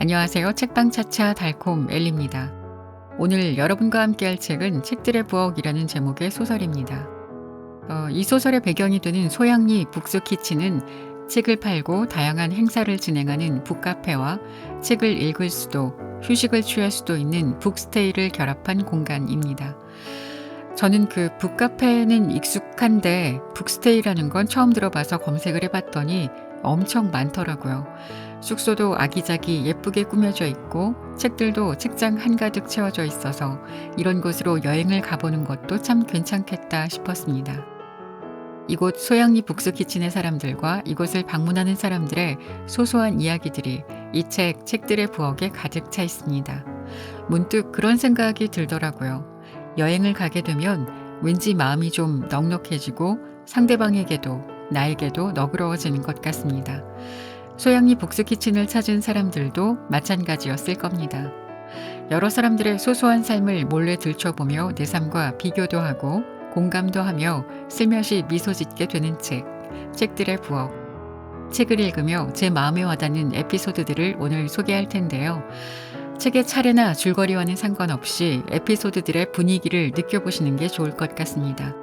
안녕하세요. 책방차차 달콤 엘리입니다. 오늘 여러분과 함께할 책은 책들의 부엌이라는 제목의 소설입니다. 이 소설의 배경이 되는 소양리 북스키친은 책을 팔고 다양한 행사를 진행하는 북카페와 책을 읽을 수도 휴식을 취할 수도 있는 북스테이를 결합한 공간입니다. 저는 그 북카페는 익숙한데 북스테이라는 건 처음 들어봐서 검색을 해봤더니 엄청 많더라고요. 숙소도 아기자기 예쁘게 꾸며져 있고 책들도 책장 한가득 채워져 있어서 이런 곳으로 여행을 가보는 것도 참 괜찮겠다 싶었습니다. 이곳 소양리 북스키친의 사람들과 이곳을 방문하는 사람들의 소소한 이야기들이 이 책들의 부엌에 가득 차 있습니다. 문득 그런 생각이 들더라고요. 여행을 가게 되면 왠지 마음이 좀 넉넉해지고 상대방에게도 나에게도 너그러워지는 것 같습니다. 소양리 북스키친을 찾은 사람들도 마찬가지였을 겁니다. 여러 사람들의 소소한 삶을 몰래 들춰보며 내 삶과 비교도 하고 공감도 하며 슬며시 미소 짓게 되는 책들의 부엌. 책을 읽으며 제 마음에 와닿는 에피소드들을 오늘 소개할 텐데요. 책의 차례나 줄거리와는 상관없이 에피소드들의 분위기를 느껴보시는 게 좋을 것 같습니다.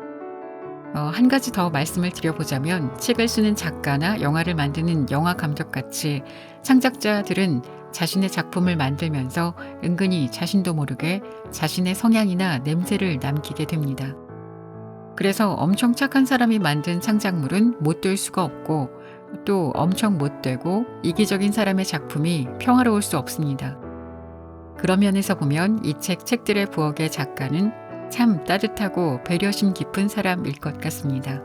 한 가지 더 말씀을 드려보자면 책을 쓰는 작가나 영화를 만드는 영화 감독같이 창작자들은 자신의 작품을 만들면서 은근히 자신도 모르게 자신의 성향이나 냄새를 남기게 됩니다. 그래서 엄청 착한 사람이 만든 창작물은 못될 수가 없고 또 엄청 못되고 이기적인 사람의 작품이 평화로울 수 없습니다. 그런 면에서 보면 이 책들의 부엌의 작가는 참 따뜻하고 배려심 깊은 사람일 것 같습니다.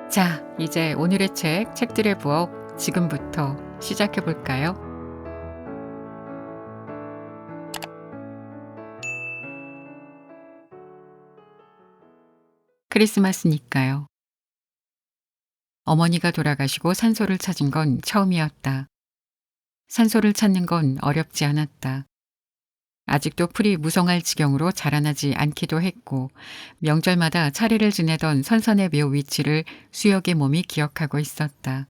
자, 이제 오늘의 책들의 부엌 지금부터 시작해 볼까요? 크리스마스니까요. 어머니가 돌아가시고 산소를 찾은 건 처음이었다. 산소를 찾는 건 어렵지 않았다. 아직도 풀이 무성할 지경으로 자라나지 않기도 했고 명절마다 차례를 지내던 선선의 묘 위치를 수혁의 몸이 기억하고 있었다.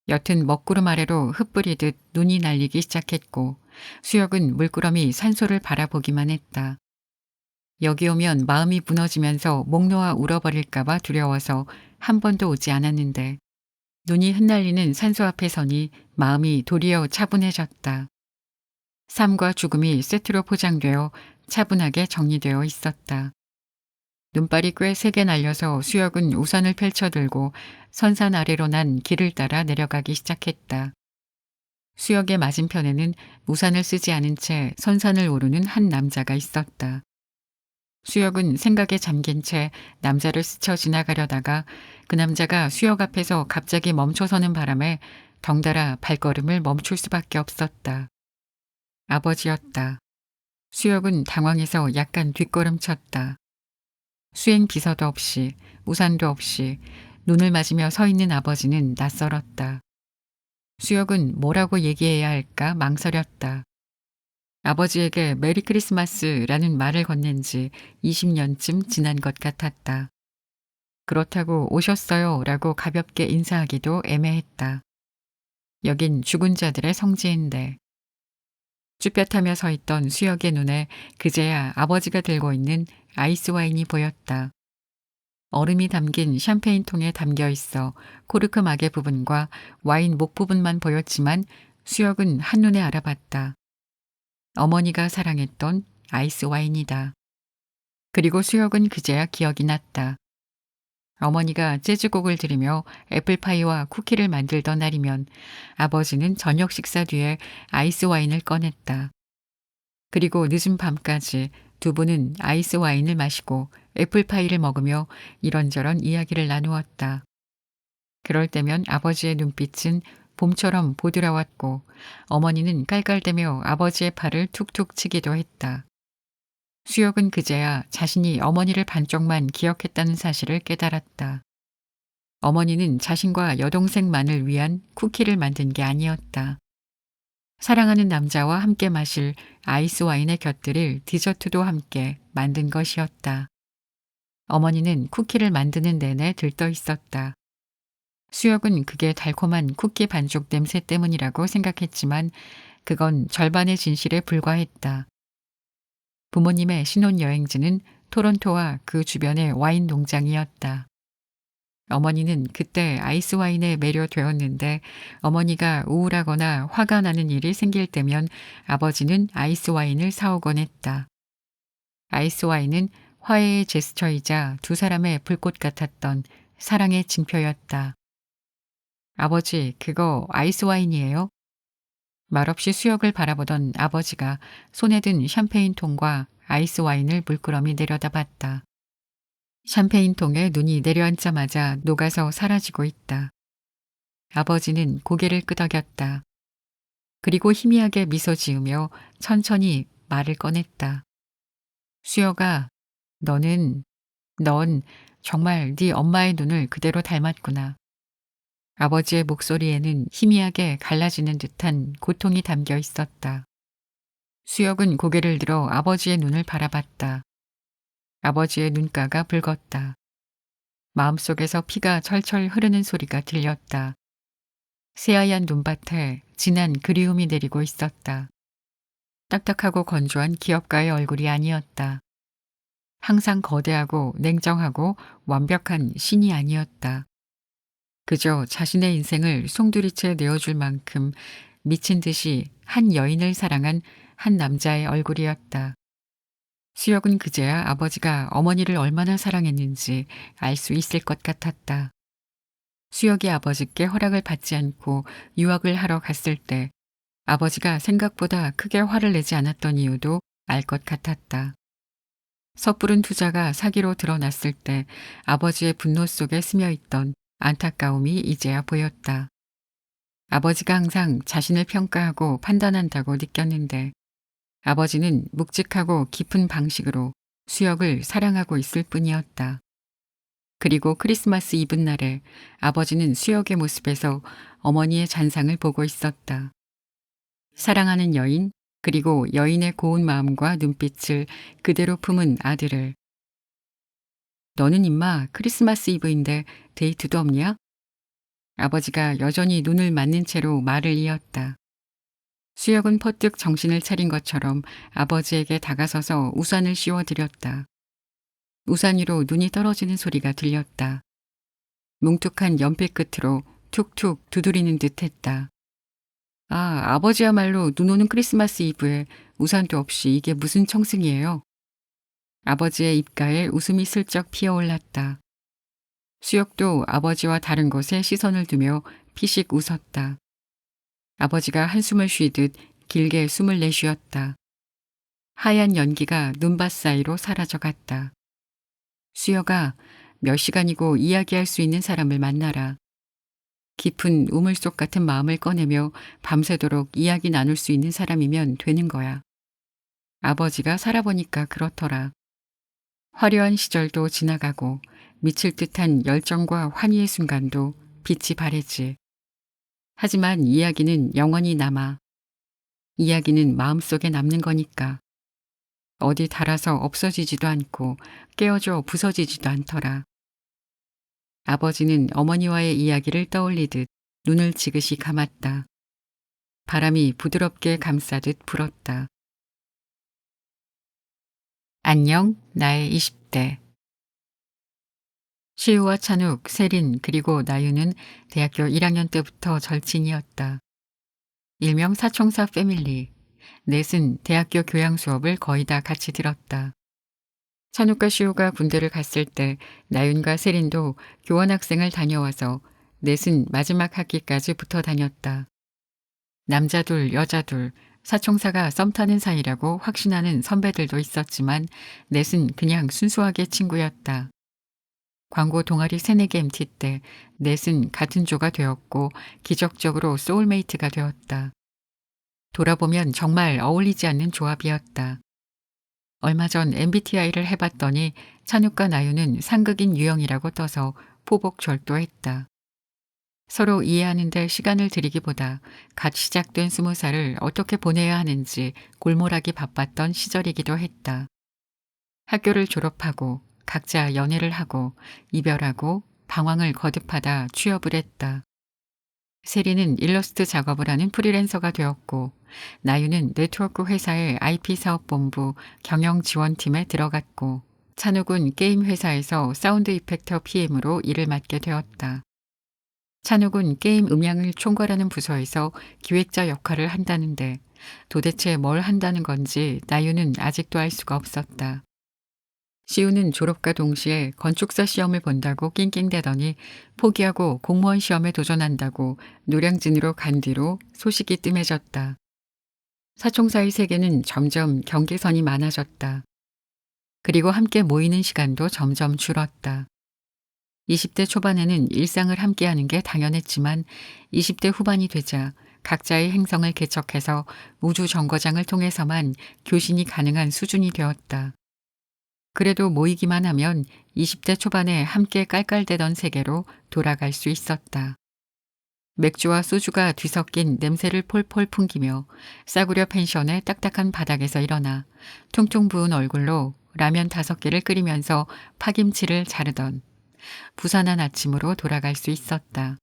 옅은 먹구름 아래로 흩뿌리듯 눈이 날리기 시작했고 수혁은 물끄러미 산소를 바라보기만 했다. 여기 오면 마음이 무너지면서 목 놓아 울어버릴까봐 두려워서 한 번도 오지 않았는데 눈이 흩날리는 산소 앞에 서니 마음이 도리어 차분해졌다. 삶과 죽음이 세트로 포장되어 차분하게 정리되어 있었다. 눈발이 꽤 세게 날려서 수혁은 우산을 펼쳐들고 선산 아래로 난 길을 따라 내려가기 시작했다. 수혁의 맞은편에는 우산을 쓰지 않은 채 선산을 오르는 한 남자가 있었다. 수혁은 생각에 잠긴 채 남자를 스쳐 지나가려다가 그 남자가 수혁 앞에서 갑자기 멈춰서는 바람에 덩달아 발걸음을 멈출 수밖에 없었다. 아버지였다. 수혁은 당황해서 약간 뒷걸음쳤다. 수행 비서도 없이 우산도 없이 눈을 맞으며 서 있는 아버지는 낯설었다. 수혁은 뭐라고 얘기해야 할까 망설였다. 아버지에게 메리 크리스마스라는 말을 건넨 지 20년쯤 지난 것 같았다. 그렇다고 오셨어요 라고 가볍게 인사하기도 애매했다. 여긴 죽은 자들의 성지인데. 쭈뼛하며 서 있던 수혁의 눈에 그제야 아버지가 들고 있는 아이스 와인이 보였다. 얼음이 담긴 샴페인 통에 담겨 있어 코르크 마개 부분과 와인 목 부분만 보였지만 수혁은 한눈에 알아봤다. 어머니가 사랑했던 아이스 와인이다. 그리고 수혁은 그제야 기억이 났다. 어머니가 재즈곡을 들으며 애플파이와 쿠키를 만들던 날이면 아버지는 저녁 식사 뒤에 아이스 와인을 꺼냈다. 그리고 늦은 밤까지 두 분은 아이스 와인을 마시고 애플파이를 먹으며 이런저런 이야기를 나누었다. 그럴 때면 아버지의 눈빛은 봄처럼 보드라웠고 어머니는 깔깔대며 아버지의 팔을 툭툭 치기도 했다. 수혁은 그제야 자신이 어머니를 반쪽만 기억했다는 사실을 깨달았다. 어머니는 자신과 여동생만을 위한 쿠키를 만든 게 아니었다. 사랑하는 남자와 함께 마실 아이스 와인에 곁들일 디저트도 함께 만든 것이었다. 어머니는 쿠키를 만드는 내내 들떠 있었다. 수혁은 그게 달콤한 쿠키 반죽 냄새 때문이라고 생각했지만 그건 절반의 진실에 불과했다. 부모님의 신혼여행지는 토론토와 그 주변의 와인 농장이었다. 어머니는 그때 아이스 와인에 매료되었는데 어머니가 우울하거나 화가 나는 일이 생길 때면 아버지는 아이스 와인을 사오곤 했다. 아이스 와인은 화해의 제스처이자 두 사람의 불꽃 같았던 사랑의 징표였다. 아버지, 그거 아이스 와인이에요? 말없이 수혁을 바라보던 아버지가 손에 든 샴페인 통과 아이스 와인을 물끄러미 내려다봤다. 샴페인 통에 눈이 내려앉자마자 녹아서 사라지고 있다. 아버지는 고개를 끄덕였다. 그리고 희미하게 미소 지으며 천천히 말을 꺼냈다. 수혁아, 넌 정말 네 엄마의 눈을 그대로 닮았구나. 아버지의 목소리에는 희미하게 갈라지는 듯한 고통이 담겨 있었다. 수혁은 고개를 들어 아버지의 눈을 바라봤다. 아버지의 눈가가 붉었다. 마음속에서 피가 철철 흐르는 소리가 들렸다. 새하얀 눈밭에 진한 그리움이 내리고 있었다. 딱딱하고 건조한 기업가의 얼굴이 아니었다. 항상 거대하고 냉정하고 완벽한 신이 아니었다. 그저 자신의 인생을 송두리째 내어줄 만큼 미친 듯이 한 여인을 사랑한 한 남자의 얼굴이었다. 수혁은 그제야 아버지가 어머니를 얼마나 사랑했는지 알 수 있을 것 같았다. 수혁이 아버지께 허락을 받지 않고 유학을 하러 갔을 때 아버지가 생각보다 크게 화를 내지 않았던 이유도 알 것 같았다. 섣부른 투자가 사기로 드러났을 때 아버지의 분노 속에 스며 있던 안타까움이 이제야 보였다. 아버지가 항상 자신을 평가하고 판단한다고 느꼈는데 아버지는 묵직하고 깊은 방식으로 수혁을 사랑하고 있을 뿐이었다. 그리고 크리스마스 이브날에 아버지는 수혁의 모습에서 어머니의 잔상을 보고 있었다. 사랑하는 여인, 그리고 여인의 고운 마음과 눈빛을 그대로 품은 아들을. 너는 임마 크리스마스 이브인데 데이트도 없냐? 아버지가 여전히 눈을 맞는 채로 말을 이었다. 수혁은 퍼뜩 정신을 차린 것처럼 아버지에게 다가서서 우산을 씌워드렸다. 우산 위로 눈이 떨어지는 소리가 들렸다. 뭉툭한 연필 끝으로 툭툭 두드리는 듯 했다. 아, 아버지야말로 눈 오는 크리스마스 이브에 우산도 없이 이게 무슨 청승이에요? 아버지의 입가에 웃음이 슬쩍 피어올랐다. 수혁도 아버지와 다른 곳에 시선을 두며 피식 웃었다. 아버지가 한숨을 쉬듯 길게 숨을 내쉬었다. 하얀 연기가 눈밭 사이로 사라져갔다. 수혁아, 몇 시간이고 이야기할 수 있는 사람을 만나라. 깊은 우물속 같은 마음을 꺼내며 밤새도록 이야기 나눌 수 있는 사람이면 되는 거야. 아버지가 살아보니까 그렇더라. 화려한 시절도 지나가고 미칠 듯한 열정과 환희의 순간도 빛이 바래지. 하지만 이야기는 영원히 남아. 이야기는 마음속에 남는 거니까. 어디 닳아서 없어지지도 않고 깨어져 부서지지도 않더라. 아버지는 어머니와의 이야기를 떠올리듯 눈을 지그시 감았다. 바람이 부드럽게 감싸듯 불었다. 안녕, 나의 20대. 시우와 찬욱, 세린 그리고 나유는 대학교 1학년 때부터 절친이었다. 일명 사총사 패밀리. 넷은 대학교 교양 수업을 거의 다 같이 들었다. 찬욱과 시우가 군대를 갔을 때 나윤과 세린도 교환학생을 다녀와서 넷은 마지막 학기까지 붙어 다녔다. 남자 둘, 여자 둘, 사총사가 썸 타는 사이라고 확신하는 선배들도 있었지만 넷은 그냥 순수하게 친구였다. 광고 동아리 새내기 MT 때 넷은 같은 조가 되었고 기적적으로 소울메이트가 되었다. 돌아보면 정말 어울리지 않는 조합이었다. 얼마 전 MBTI를 해봤더니 찬욱과 나유는 상극인 유형이라고 떠서 포복절도했다. 서로 이해하는 데 시간을 들이기보다 갓 시작된 20살을 어떻게 보내야 하는지 골몰하기 바빴던 시절이기도 했다. 학교를 졸업하고 각자 연애를 하고 이별하고 방황을 거듭하다 취업을 했다. 세리는 일러스트 작업을 하는 프리랜서가 되었고 나유는 네트워크 회사의 IP사업본부 경영지원팀에 들어갔고 찬욱은 게임 회사에서 사운드 이펙터 PM으로 일을 맡게 되었다. 찬욱은 게임 음향을 총괄하는 부서에서 기획자 역할을 한다는데 도대체 뭘 한다는 건지 나유는 아직도 알 수가 없었다. 시우는 졸업과 동시에 건축사 시험을 본다고 낑낑대더니 포기하고 공무원 시험에 도전한다고 노량진으로 간 뒤로 소식이 뜸해졌다. 사총사의 세계는 점점 경계선이 많아졌다. 그리고 함께 모이는 시간도 점점 줄었다. 20대 초반에는 일상을 함께하는 게 당연했지만 20대 후반이 되자 각자의 행성을 개척해서 우주 정거장을 통해서만 교신이 가능한 수준이 되었다. 그래도 모이기만 하면 20대 초반에 함께 깔깔대던 세계로 돌아갈 수 있었다. 맥주와 소주가 뒤섞인 냄새를 폴폴 풍기며 싸구려 펜션의 딱딱한 바닥에서 일어나 퉁퉁 부은 얼굴로 라면 5개를 끓이면서 파김치를 자르던 부산한 아침으로 돌아갈 수 있었다.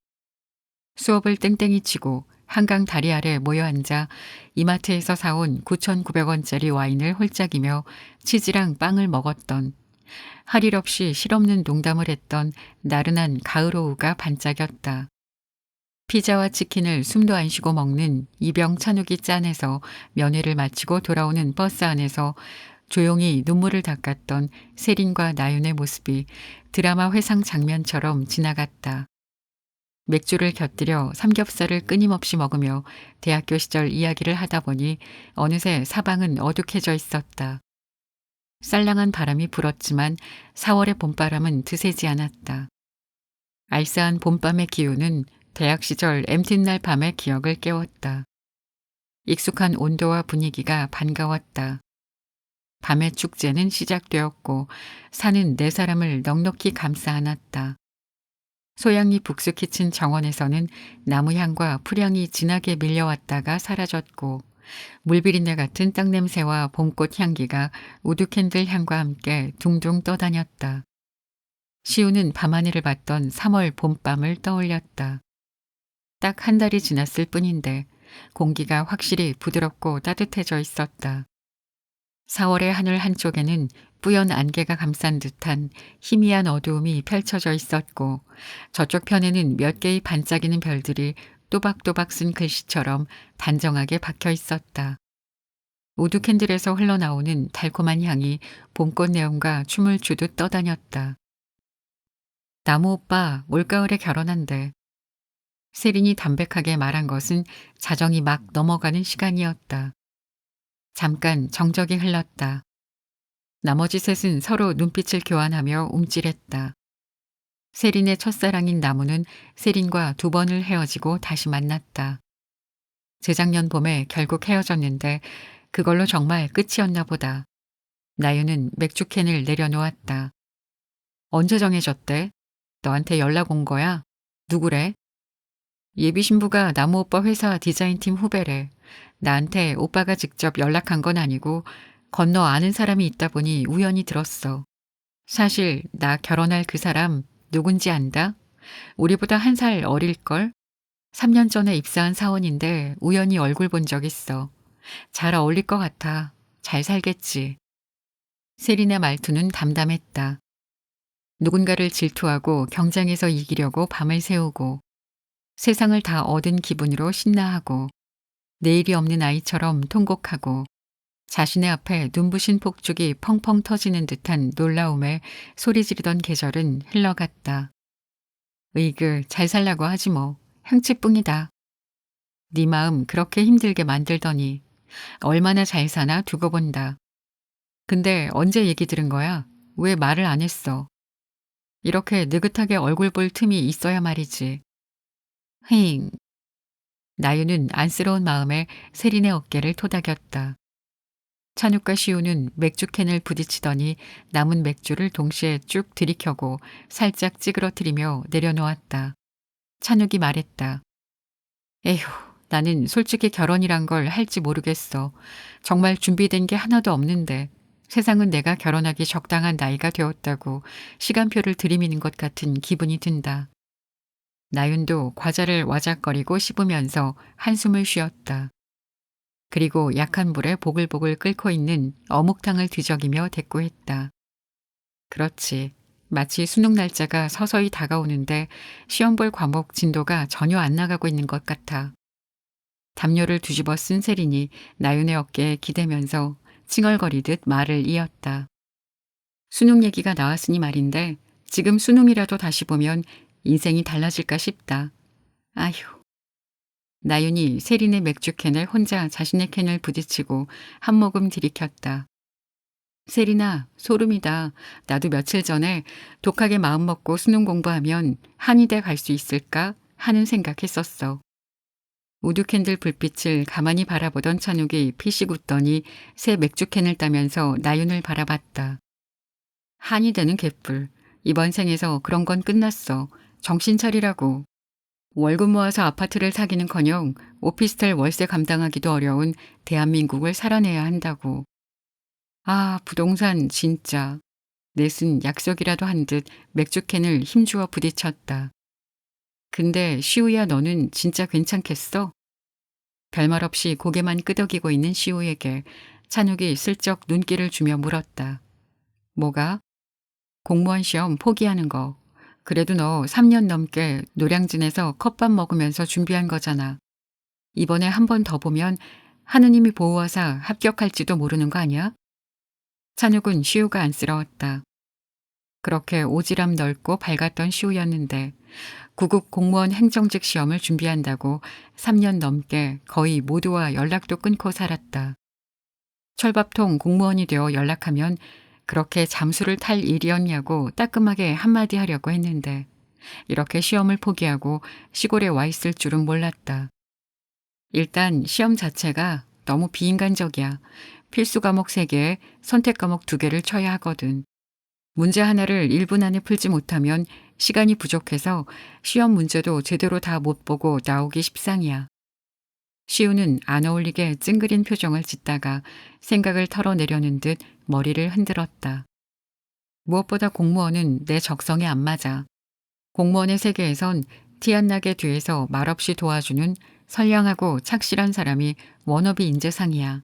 수업을 땡땡이 치고 한강 다리 아래 모여 앉아 이마트에서 사온 9,900원짜리 와인을 홀짝이며 치즈랑 빵을 먹었던 할 일 없이 실없는 농담을 했던 나른한 가을 오후가 반짝였다. 피자와 치킨을 숨도 안 쉬고 먹는 이병 찬욱이 짠해서 면회를 마치고 돌아오는 버스 안에서 조용히 눈물을 닦았던 세린과 나윤의 모습이 드라마 회상 장면처럼 지나갔다. 맥주를 곁들여 삼겹살을 끊임없이 먹으며 대학교 시절 이야기를 하다 보니 어느새 사방은 어둑해져 있었다. 쌀랑한 바람이 불었지만 4월의 봄바람은 드세지 않았다. 알싸한 봄밤의 기운은 대학 시절 M팀날 밤의 기억을 깨웠다. 익숙한 온도와 분위기가 반가웠다. 밤의 축제는 시작되었고 산은 네 사람을 넉넉히 감싸 안았다. 소양리 북스키친 정원에서는 나무향과 풀향이 진하게 밀려왔다가 사라졌고 물비린내 같은 땅냄새와 봄꽃 향기가 우드캔들 향과 함께 둥둥 떠다녔다. 시우는 밤하늘을 봤던 3월 봄밤을 떠올렸다. 딱 한 달이 지났을 뿐인데 공기가 확실히 부드럽고 따뜻해져 있었다. 4월의 하늘 한쪽에는 뿌연 안개가 감싼 듯한 희미한 어두움이 펼쳐져 있었고 저쪽 편에는 몇 개의 반짝이는 별들이 또박또박 쓴 글씨처럼 단정하게 박혀 있었다. 우드 캔들에서 흘러나오는 달콤한 향이 봄꽃 내음과 춤을 추듯 떠다녔다. 나무 오빠 올가을에 결혼한대. 세린이 담백하게 말한 것은 자정이 막 넘어가는 시간이었다. 잠깐 정적이 흘렀다. 나머지 셋은 서로 눈빛을 교환하며 움찔했다. 세린의 첫사랑인 나무는 세린과 2번을 헤어지고 다시 만났다. 재작년 봄에 결국 헤어졌는데 그걸로 정말 끝이었나 보다. 나유는 맥주캔을 내려놓았다. 언제 정해졌대? 너한테 연락 온 거야? 누구래? 예비신부가 나무 오빠 회사 디자인팀 후배래. 나한테 오빠가 직접 연락한 건 아니고 건너 아는 사람이 있다 보니 우연히 들었어. 사실 나 결혼할 그 사람 누군지 안다? 우리보다 1살 어릴걸? 3년 전에 입사한 사원인데 우연히 얼굴 본 적 있어. 잘 어울릴 것 같아. 잘 살겠지. 세린의 말투는 담담했다. 누군가를 질투하고 경쟁해서 이기려고 밤을 새우고 세상을 다 얻은 기분으로 신나하고 내일이 없는 아이처럼 통곡하고 자신의 앞에 눈부신 폭죽이 펑펑 터지는 듯한 놀라움에 소리 지르던 계절은 흘러갔다. 으이그 잘 살라고 하지 뭐. 흥치뿡이다. 네 마음 그렇게 힘들게 만들더니 얼마나 잘 사나 두고 본다. 근데 언제 얘기 들은 거야? 왜 말을 안 했어? 이렇게 느긋하게 얼굴 볼 틈이 있어야 말이지. 힝. 나유는 안쓰러운 마음에 세린의 어깨를 토닥였다. 찬욱과 시우는 맥주캔을 부딪히더니 남은 맥주를 동시에 쭉 들이켜고 살짝 찌그러뜨리며 내려놓았다. 찬욱이 말했다. 에휴, 나는 솔직히 결혼이란 걸 할지 모르겠어. 정말 준비된 게 하나도 없는데 세상은 내가 결혼하기 적당한 나이가 되었다고 시간표를 들이미는 것 같은 기분이 든다. 나윤도 과자를 와작거리고 씹으면서 한숨을 쉬었다. 그리고 약한 불에 보글보글 끓고 있는 어묵탕을 뒤적이며 대꾸했다. 그렇지. 마치 수능 날짜가 서서히 다가오는데 시험 볼 과목 진도가 전혀 안 나가고 있는 것 같아. 담요를 뒤집어 쓴 세린이 나윤의 어깨에 기대면서 칭얼거리듯 말을 이었다. 수능 얘기가 나왔으니 말인데 지금 수능이라도 다시 보면 인생이 달라질까 싶다. 아휴. 나윤이 세린의 맥주캔을 혼자 자신의 캔을 부딪히고 한 모금 들이켰다. 세린아, 소름이다. 나도 며칠 전에 독하게 마음먹고 수능 공부하면 한의대 갈 수 있을까 하는 생각했었어. 우드캔들 불빛을 가만히 바라보던 찬욱이 피식 웃더니 새 맥주캔을 따면서 나윤을 바라봤다. 한의대는 개뿔. 이번 생에서 그런 건 끝났어. 정신 차리라고. 월급 모아서 아파트를 사기는커녕 오피스텔 월세 감당하기도 어려운 대한민국을 살아내야 한다고. 아, 부동산 진짜. 넷은 약속이라도 한 듯 맥주캔을 힘주어 부딪혔다. 근데 시우야 너는 진짜 괜찮겠어? 별말 없이 고개만 끄덕이고 있는 시우에게 찬욱이 슬쩍 눈길을 주며 물었다. 뭐가? 공무원 시험 포기하는 거. 그래도 너 3년 넘게 노량진에서 컵밥 먹으면서 준비한 거잖아. 이번에 한 번 더 보면 하느님이 보호하사 합격할지도 모르는 거 아니야? 찬욱은 시우가 안쓰러웠다. 그렇게 오지랖 넓고 밝았던 시우였는데 구급 공무원 행정직 시험을 준비한다고 3년 넘게 거의 모두와 연락도 끊고 살았다. 철밥통 공무원이 되어 연락하면 그렇게 잠수를 탈 일이었냐고 따끔하게 한마디 하려고 했는데 이렇게 시험을 포기하고 시골에 와 있을 줄은 몰랐다. 일단 시험 자체가 너무 비인간적이야. 필수 과목 3개에 선택 과목 2개를 쳐야 하거든. 문제 하나를 1분 안에 풀지 못하면 시간이 부족해서 시험 문제도 제대로 다 못 보고 나오기 십상이야. 시우는 안 어울리게 찡그린 표정을 짓다가 생각을 털어내려는 듯 머리를 흔들었다. 무엇보다 공무원은 내 적성에 안 맞아. 공무원의 세계에선 티 안 나게 뒤에서 말없이 도와주는 선량하고 착실한 사람이 워너비 인재상이야.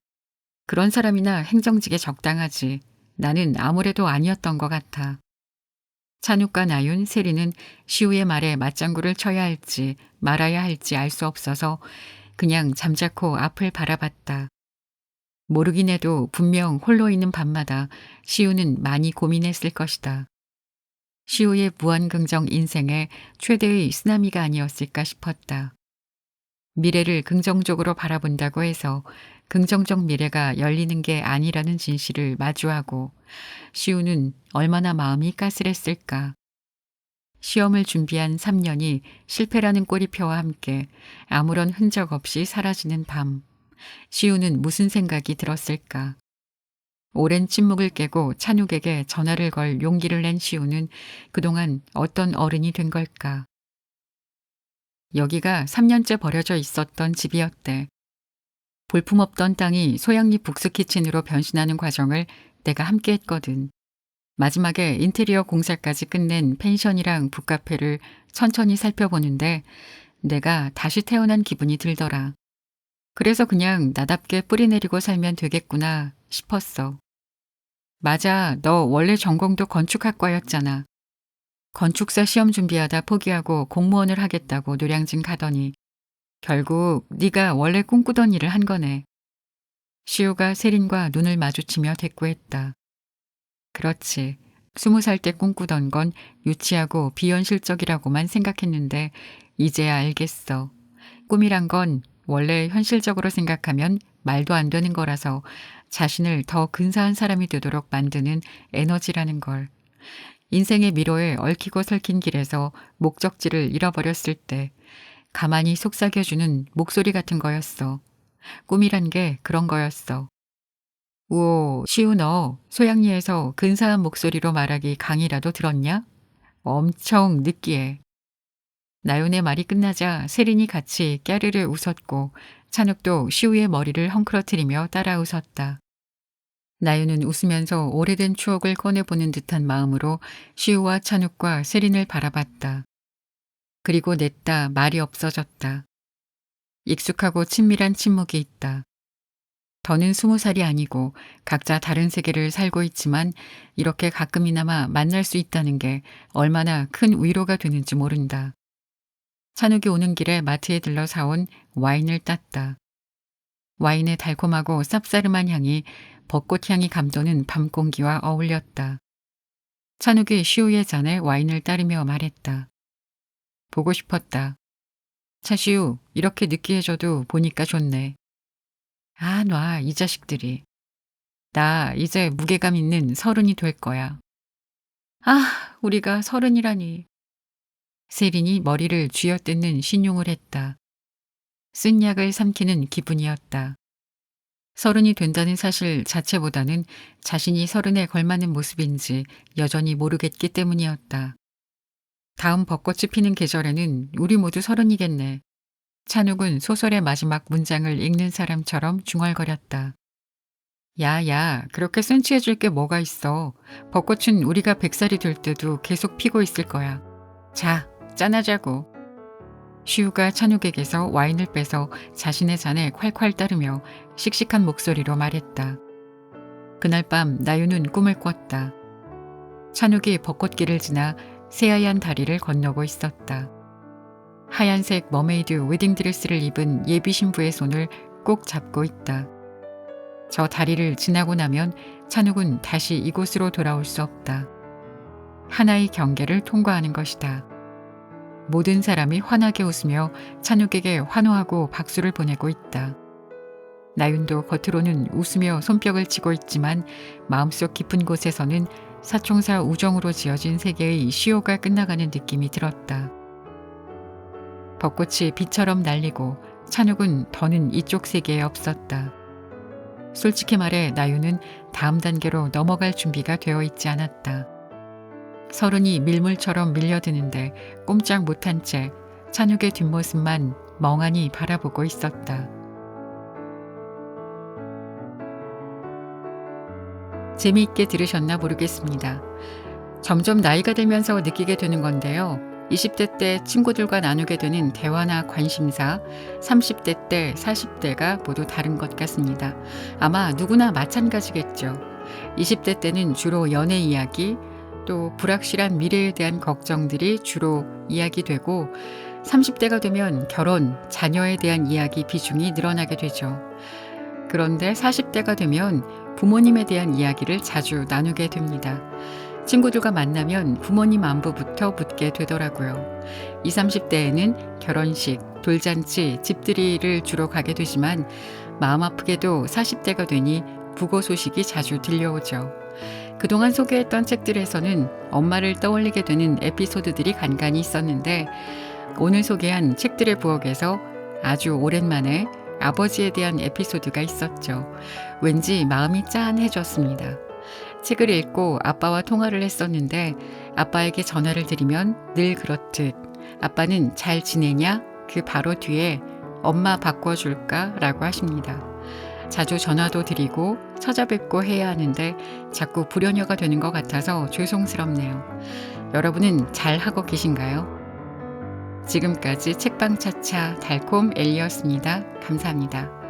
그런 사람이나 행정직에 적당하지. 나는 아무래도 아니었던 것 같아. 찬욱과 나윤, 세리는 시우의 말에 맞장구를 쳐야 할지 말아야 할지 알 수 없어서 그냥 잠자코 앞을 바라봤다. 모르긴 해도 분명 홀로 있는 밤마다 시우는 많이 고민했을 것이다. 시우의 무한긍정 인생의 최대의 쓰나미가 아니었을까 싶었다. 미래를 긍정적으로 바라본다고 해서 긍정적 미래가 열리는 게 아니라는 진실을 마주하고 시우는 얼마나 마음이 까슬했을까. 시험을 준비한 3년이 실패라는 꼬리표와 함께 아무런 흔적 없이 사라지는 밤. 시우는 무슨 생각이 들었을까. 오랜 침묵을 깨고 찬욱에게 전화를 걸 용기를 낸 시우는 그동안 어떤 어른이 된 걸까. 여기가 3년째 버려져 있었던 집이었대. 볼품없던 땅이 소양립 북스키친으로 변신하는 과정을 내가 함께 했거든. 마지막에 인테리어 공사까지 끝낸 펜션이랑 북카페를 천천히 살펴보는데 내가 다시 태어난 기분이 들더라. 그래서 그냥 나답게 뿌리내리고 살면 되겠구나 싶었어. 맞아, 너 원래 전공도 건축학과였잖아. 건축사 시험 준비하다 포기하고 공무원을 하겠다고 노량진 가더니 결국 네가 원래 꿈꾸던 일을 한 거네. 시우가 세린과 눈을 마주치며 대꾸했다. 그렇지. 20살 때 꿈꾸던 건 유치하고 비현실적이라고만 생각했는데 이제야 알겠어. 꿈이란 건 원래 현실적으로 생각하면 말도 안 되는 거라서 자신을 더 근사한 사람이 되도록 만드는 에너지라는 걸. 인생의 미로에 얽히고 설킨 길에서 목적지를 잃어버렸을 때 가만히 속삭여주는 목소리 같은 거였어. 꿈이란 게 그런 거였어. 우오, 시우 너 소양리에서 근사한 목소리로 말하기 강의라도 들었냐? 엄청 느끼해. 나윤의 말이 끝나자 세린이 같이 깨르르 웃었고 찬욱도 시우의 머리를 헝클어뜨리며 따라 웃었다. 나유는 웃으면서 오래된 추억을 꺼내보는 듯한 마음으로 시우와 찬욱과 세린을 바라봤다. 그리고 냈다 말이 없어졌다. 익숙하고 친밀한 침묵이 있다. 더는 20살이 아니고 각자 다른 세계를 살고 있지만 이렇게 가끔이나마 만날 수 있다는 게 얼마나 큰 위로가 되는지 모른다. 찬욱이 오는 길에 마트에 들러 사온 와인을 땄다. 와인의 달콤하고 쌉싸름한 향이 벚꽃 향이 감도는 밤 공기와 어울렸다. 찬욱이 시우의 잔에 와인을 따르며 말했다. 보고 싶었다. 차시우, 이렇게 느끼해져도 보니까 좋네. 아, 놔, 이 자식들이. 나 이제 무게감 있는 30이 될 거야. 아, 우리가 30이라니. 세린이 머리를 쥐어뜯는 신용을 했다. 쓴 약을 삼키는 기분이었다. 30이 된다는 사실 자체보다는 자신이 30에 걸맞는 모습인지 여전히 모르겠기 때문이었다. 다음 벚꽃이 피는 계절에는 우리 모두 30이겠네. 찬욱은 소설의 마지막 문장을 읽는 사람처럼 중얼거렸다. 야, 그렇게 센치해줄 게 뭐가 있어. 벚꽃은 우리가 100살이 될 때도 계속 피고 있을 거야. 자, 짠하자고. 시우가 찬욱에게서 와인을 빼서 자신의 잔에 콸콸 따르며 씩씩한 목소리로 말했다. 그날 밤 나유는 꿈을 꿨다. 찬욱이 벚꽃길을 지나 새하얀 다리를 건너고 있었다. 하얀색 머메이드 웨딩드레스를 입은 예비 신부의 손을 꼭 잡고 있다. 저 다리를 지나고 나면 찬욱은 다시 이곳으로 돌아올 수 없다. 하나의 경계를 통과하는 것이다. 모든 사람이 환하게 웃으며 찬욱에게 환호하고 박수를 보내고 있다. 나윤도 겉으로는 웃으며 손뼉을 치고 있지만 마음속 깊은 곳에서는 사총사 우정으로 지어진 세계의 시효가 끝나가는 느낌이 들었다. 벚꽃이 비처럼 날리고 찬욱은 더는 이쪽 세계에 없었다. 솔직히 말해 나유는 다음 단계로 넘어갈 준비가 되어 있지 않았다. 30이 밀물처럼 밀려드는데 꼼짝 못한 채 찬욱의 뒷모습만 멍하니 바라보고 있었다. 재미있게 들으셨나 모르겠습니다. 점점 나이가 들면서 느끼게 되는 건데요. 20대 때 친구들과 나누게 되는 대화나 관심사, 30대 때 40대가 모두 다른 것 같습니다. 아마 누구나 마찬가지겠죠. 20대 때는 주로 연애 이야기, 또 불확실한 미래에 대한 걱정들이 주로 이야기되고 30대가 되면 결혼, 자녀에 대한 이야기 비중이 늘어나게 되죠. 그런데 40대가 되면 부모님에 대한 이야기를 자주 나누게 됩니다. 친구들과 만나면 부모님 안부부터 묻게 되더라고요. 20, 30대에는 결혼식, 돌잔치, 집들이를 주로 가게 되지만 마음 아프게도 40대가 되니 부고 소식이 자주 들려오죠. 그동안 소개했던 책들에서는 엄마를 떠올리게 되는 에피소드들이 간간히 있었는데 오늘 소개한 책들의 부엌에서 아주 오랜만에 아버지에 대한 에피소드가 있었죠. 왠지 마음이 짠해졌습니다. 책을 읽고 아빠와 통화를 했었는데 아빠에게 전화를 드리면 늘 그렇듯 아빠는 잘 지내냐? 그 바로 뒤에 엄마 바꿔줄까? 라고 하십니다. 자주 전화도 드리고 찾아뵙고 해야 하는데 자꾸 불효녀가 되는 것 같아서 죄송스럽네요. 여러분은 잘 하고 계신가요? 지금까지 책방차차 달콤 엘리였습니다. 감사합니다.